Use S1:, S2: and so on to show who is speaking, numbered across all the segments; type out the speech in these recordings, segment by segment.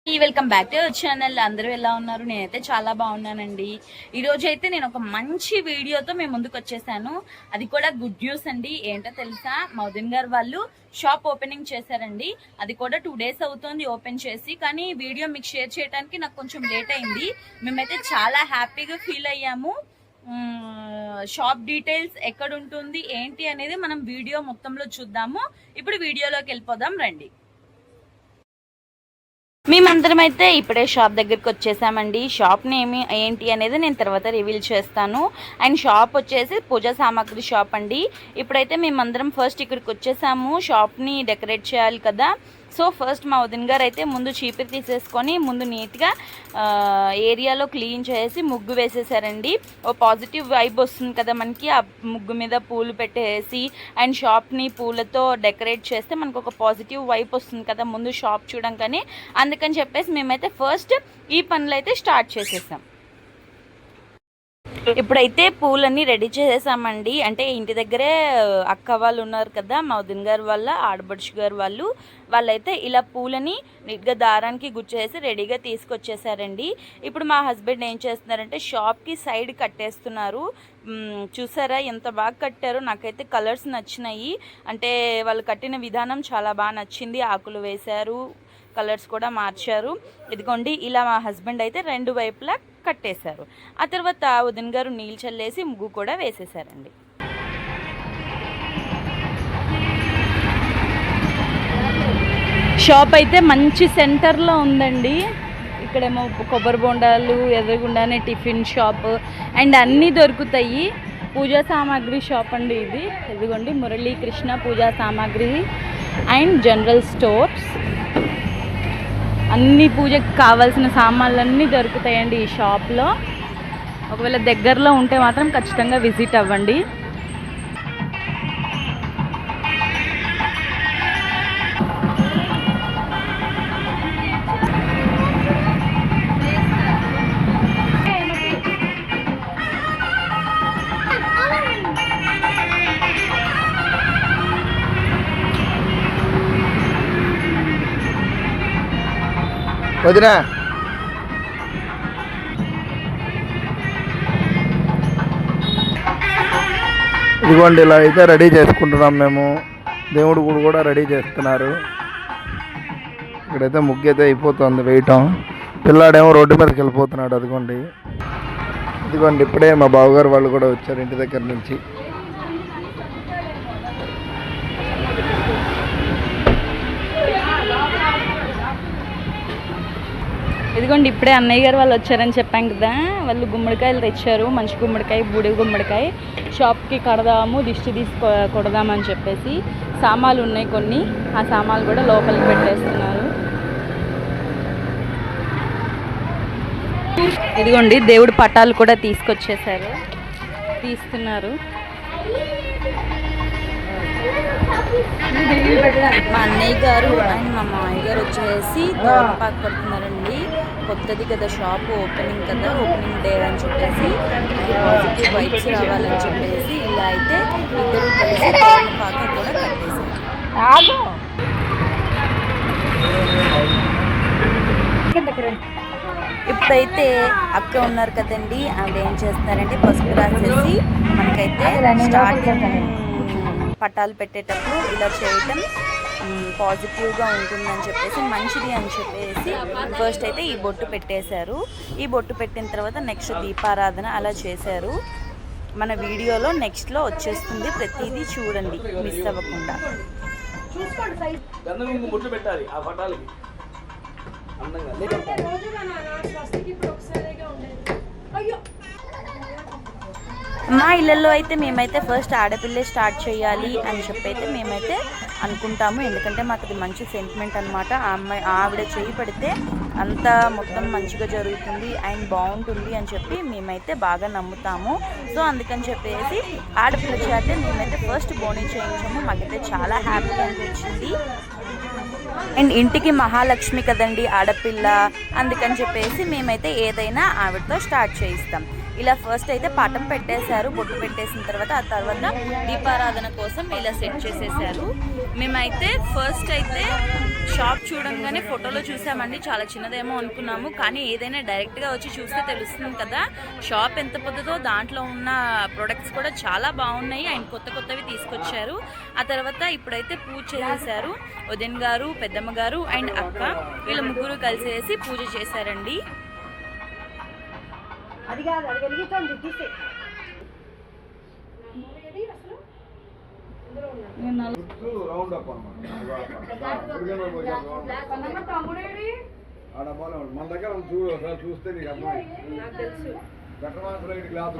S1: Welcome back to our channel. అందరూ ఎలా ఉన్నారు? నేనైతే చాలా బాగున్నానండి. ఈ రోజు అయితే నేను ఒక మంచి వీడియోతో మేము ముందుకు వచ్చేసాను. అది కూడా గుడ్ న్యూస్ అండి. ఏంటో తెలుసా, మౌదిన్ గారు వాళ్ళు షాప్ ఓపెనింగ్ చేశారండి. అది కూడా 2 days అవుతుంది ఓపెన్ చేసి. కానీ వీడియో మీకు షేర్ చేయడానికి నాకు కొంచెం లేట్ అయింది. మేమైతే చాలా హ్యాపీగా ఫీల్ అయ్యాము. షాప్ డీటెయిల్స్ ఎక్కడ ఉంటుంది ఏంటి అనేది మనం వీడియో మొత్తంలో చూద్దాము. ఇప్పుడు వీడియోలోకి వెళ్ళిపోదాం రండి. మేమందరం అయితే ఇప్పుడే షాప్ దగ్గరికి వచ్చేసామండి. షాప్ నేమ్ ఏంటి అనేది నేను తర్వాత రివీల్ చేస్తాను. అండ్ షాప్ వచ్చేసి పూజా సామాగ్రి షాప్ అండి. ఇప్పుడైతే మేమందరం ఫస్ట్ ఇక్కడికి వచ్చేసాము. షాప్ని డెకరేట్ చేయాలి కదా. సో ఫస్ట్ మా వదిన గారు అయితే ముందు చీపిరి తీసేసుకొని ముందు నీట్గా ఏరియాలో క్లీన్ చేసి ముగ్గు వేసేసారండి. ఓ పాజిటివ్ వైబ్ వస్తుంది కదా మనకి. ఆ ముగ్గు మీద పూలు పెట్టేసి అండ్ షాప్ని పూలతో డెకరేట్ చేస్తే మనకు ఒక పాజిటివ్ వైబ్ వస్తుంది కదా ముందు షాప్ చూడంగానే. అందుకని చెప్పేసి మేమైతే ఫస్ట్ ఈ పనులు అయితే స్టార్ట్ చేసేసాం. ఇప్పుడైతే పూలన్నీ రెడీ చేసేసామండి. అంటే ఇంటి దగ్గరే అక్క వాళ్ళు ఉన్నారు కదా, మౌదిన్ గారు వాళ్ళ ఆడబడుచు గారు వాళ్ళైతే ఇలా పూలని నీట్గా దారానికి గుచ్చేసి రెడీగా తీసుకొచ్చేసారండి. ఇప్పుడు మా హస్బెండ్ ఏం చేస్తున్నారంటే షాప్కి సైడ్ కట్టేస్తున్నారు. చూసారా ఎంత బాగా కట్టారో. నాకైతే కలర్స్ నచ్చినాయి. అంటే వాళ్ళు కట్టిన విధానం చాలా బాగా నచ్చింది. ఆకులు వేశారు, కలర్స్ కూడా మార్చారు. ఇదిగోండి ఇలా మా హస్బెండ్ అయితే 2 వైపులా కట్టేశారు. ఆ తర్వాత వదిన గారు నీళ్ళు చల్లేసి ముగ్గు కూడా వేసేసారండి. షాప్ అయితే మంచి సెంటర్లో ఉందండి. ఇక్కడేమో కొబ్బరి బొండాలు, ఎదురుగుండానే టిఫిన్ షాప్ అండ్ అన్నీ దొరుకుతాయి. పూజా సామాగ్రి షాప్ అండి ఇది. ఇదిగోండి మురళీకృష్ణ పూజా సామాగ్రి అండ్ జనరల్ స్టోర్స్. అన్ని పూజకి కావాల్సిన సామాన్లన్నీ దొరుకుతాయండి ఈ షాప్లో. ఒకవేళ దగ్గరలో ఉంటే మాత్రం ఖచ్చితంగా విజిట్ అవ్వండి.
S2: వదినా ఇదిగోండి ఇలా అయితే రెడీ చేసుకుంటున్నాం మేము. దేవుడు గుడి కూడా రెడీ చేస్తున్నారు. ఇక్కడైతే ముగ్గు అయితే అయిపోతుంది వేయటం. పిల్లాడేమో రోడ్డు మీదకి వెళ్ళిపోతున్నాడు. అదిగోండి ఇదిగోండి ఇప్పుడే మా బావగారు వాళ్ళు కూడా వచ్చారు ఇంటి దగ్గర నుంచి.
S1: ఇదిగోండి ఇప్పుడే అన్నయ్య గారు వాళ్ళు వచ్చారని చెప్పాం కదా. వాళ్ళు గుమ్మడికాయలు తెచ్చారు. మంచి గుమ్మడికాయ, బూడి గుమ్మడికాయ. షాప్కి కడదాము, దిష్టి కొడదామని చెప్పేసి సామాన్లు ఉన్నాయి కొన్ని. ఆ సామాన్లు కూడా లోపలికి పెట్టేస్తున్నారు. ఇదిగోండి దేవుడి పటాలు కూడా తీసుకొచ్చేసారు, తీస్తున్నారు. మా అన్నయ్య గారు అండ్ మా మామయ్య గారు వచ్చేసి తోటపాకు కొడుతున్నారండి. కొత్తది కదా షాప్, ఓపెనింగ్ కదా, ఓపెనింగ్ డే అని చెప్పేసి పాజిటివ్ వైబ్స్ రావాలని చెప్పేసి ఇలా అయితే ఇద్దరు కలిసి తోటపాకు కూడా కట్టేశారు. ఇప్పుడైతే అక్క ఉన్నారు కదండి, ఆవిడ ఏం చేస్తున్నారంటే పసుపు రాసేసి మనకైతే స్టార్టింగ్ పటాలు పెట్టేటప్పుడు ఇలా చేయటం పాజిటివ్గా ఉంటుందని చెప్పేసి, మంచిది అని చెప్పేసి ఫస్ట్ అయితే ఈ బొట్టు పెట్టేశారు. ఈ బొట్టు పెట్టిన తర్వాత నెక్స్ట్ దీపారాధన అలా చేశారు. మన వీడియోలో నెక్స్ట్లో వచ్చేస్తుంది, ప్రతిదీ చూడండి మిస్ అవ్వకుండా. మా ఇళ్ళల్లో అయితే మేమైతే ఫస్ట్ ఆడపిల్లే స్టార్ట్ చేయాలి అని చెప్పి అయితే మేమైతే అనుకుంటాము. ఎందుకంటే మాకు అది మంచి సెంటిమెంట్ అనమాట. ఆవిడ చేయి పడితే అంతా మొత్తం మంచిగా జరుగుతుంది అండ్ బాగుంటుంది అని చెప్పి మేమైతే బాగా నమ్ముతాము. సో అందుకని చెప్పేసి ఆడపిల్ల చేస్తే మేమైతే ఫస్ట్ బోనీ చేయించాము. మాకైతే చాలా హ్యాపీ అనిపించింది. అండ్ ఇంటికి మహాలక్ష్మి కదండి ఆడపిల్ల, అందుకని చెప్పేసి మేమైతే ఏదైనా ఆవిడతో స్టార్ట్ చేయిస్తాం. ఇలా ఫస్ట్ అయితే పటం పెట్టేశారు, బొట్టు పెట్టేసిన తర్వాత ఆ తర్వాత దీపారాధన కోసం ఇలా సెట్ చేసేసారు. మేమైతే ఫస్ట్ అయితే షాప్ చూడంగానే ఫోటోలో చూసామండి, చాలా చిన్నదేమో అనుకున్నాము, కానీ ఏదైనా డైరెక్ట్గా వచ్చి చూస్తే తెలుస్తుంది కదా షాప్ ఎంత పెద్దదో. దాంట్లో ఉన్న ప్రొడక్ట్స్ కూడా చాలా బాగున్నాయి, ఆయన కొత్త కొత్తవి తీసుకొచ్చారు. ఆ తర్వాత ఇప్పుడైతే పూజ చేసేసారు. ఉదయన్ గారు, పెద్దమ్మ గారు అండ్ అక్క వీళ్ళ ముగ్గురు కలిసేసి పూజ చేశారండి.
S3: అది కాదు, అది వెలిగితోంది తీసే.
S2: మన దగ్గర చూస్తే నీకు అర్థమైంది. గ్లాస్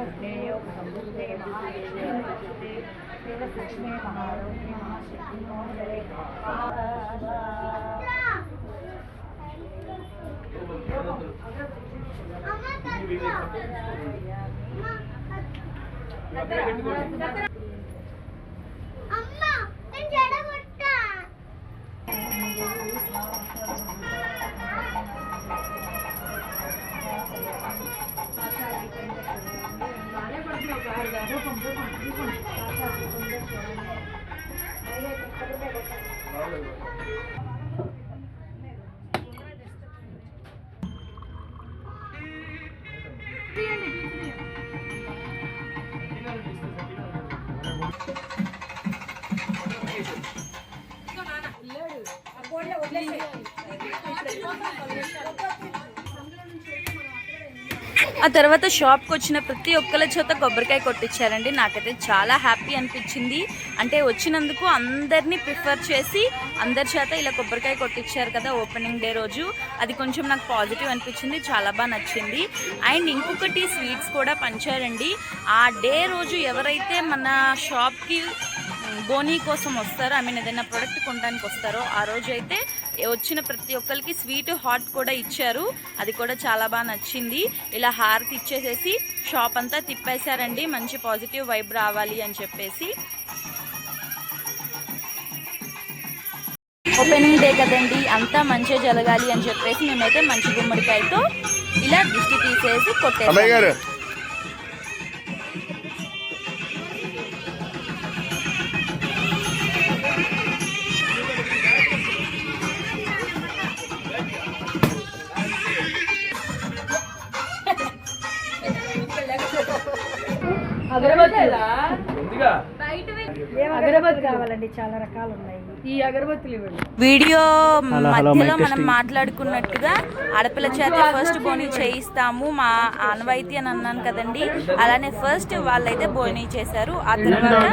S1: ఆ తర్వాత షాప్కి వచ్చిన ప్రతి ఒక్కరి చేత కొబ్బరికాయ కొట్టించారండి. నాకైతే చాలా హ్యాపీ అనిపించింది. అంటే వచ్చినందుకు అందరినీ ప్రిఫర్ చేసి అందరి చేత ఇలా కొబ్బరికాయ కొట్టించారు కదా ఓపెనింగ్ డే రోజు, అది కొంచెం నాకు పాజిటివ్ అనిపించింది, చాలా బాగా నచ్చింది. అండ్ ఇంకొకటి స్వీట్స్ కూడా పంచారండి. ఆ డే రోజు ఎవరైతే మన షాప్కి బోనీ కోసం వస్తారో, ఐ మీన్ ఏదైనా ప్రోడక్ట్ కొనడానికి వస్తారో, ఆ రోజు అయితే వచ్చిన ప్రతి ఒక్కరికి స్వీట్ హాట్ కూడా ఇచ్చారు, అది కూడా చాలా బాగా నచ్చింది. ఇలా హారతి ఇచ్చేసేసి షాప్ అంతా తిప్పేశారండి, మంచి పాజిటివ్ వైబ్ రావాలి అని చెప్పేసి. ఓపెనింగ్ డే కదండి, అంతా మంచిగా జరగాలి అని చెప్పేసి మేమైతే మంచి గుమ్మడికాయతో ఇలా దిష్టి తీసేసి కొట్టేసాం.
S3: అగరబత్తి కావాలండి, చాలా రకాలు ఉన్నాయి. ఈ అగరబత్తులు ఇవ్వండి.
S1: వీడియో మధ్యలో మనం మాట్లాడుకున్నట్టుగా ఆడపిల్ల చేత ఫస్ట్ బోనీ చేయిస్తాము మా ఆనవాయితీ అని అన్నాను కదండి, అలానే ఫస్ట్ వాళ్ళైతే బోనీ చేశారు. ఆ తర్వాత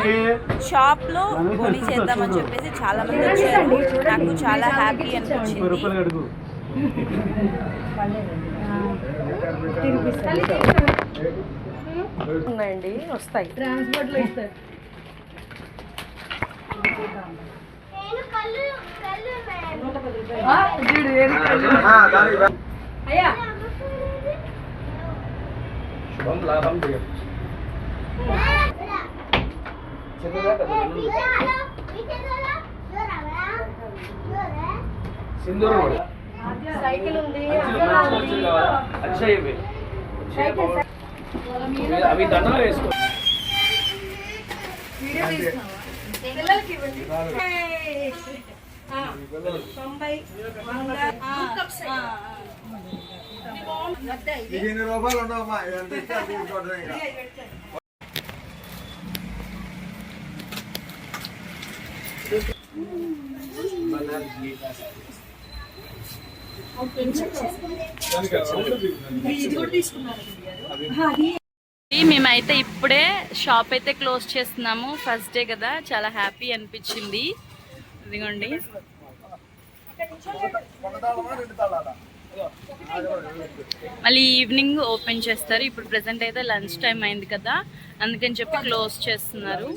S1: షాప్ లో బోనీ చేద్దామని చెప్పేసి చాలా మంది వచ్చారు. నాకు చాలా హ్యాపీ అనిపించింది.
S3: ఉన్నాయండి, వస్తాయి ట్రాన్స్పోర్ట్ లో ఇస్తారు. అయ్యా సైకిల్ ఉంది,
S4: అవి దండలు వేసుకో.
S3: పిల్లలకి ఇవ్వండి. 90
S2: రూపాయలు ఉండవమ్మా.
S1: మేమైతే ఇప్పుడే షాప్ అయితే క్లోజ్ చేస్తున్నాము. ఫస్ట్ డే కదా, చాలా హ్యాపీ అనిపించింది. ఇదిగోండి, మళ్ళీ ఈవినింగ్ ఓపెన్ చేస్తారు. ఇప్పుడు ప్రెసెంట్ అయితే లంచ్ టైం అయింది కదా, అందుకని చెప్పి క్లోజ్ చేస్తున్నారు.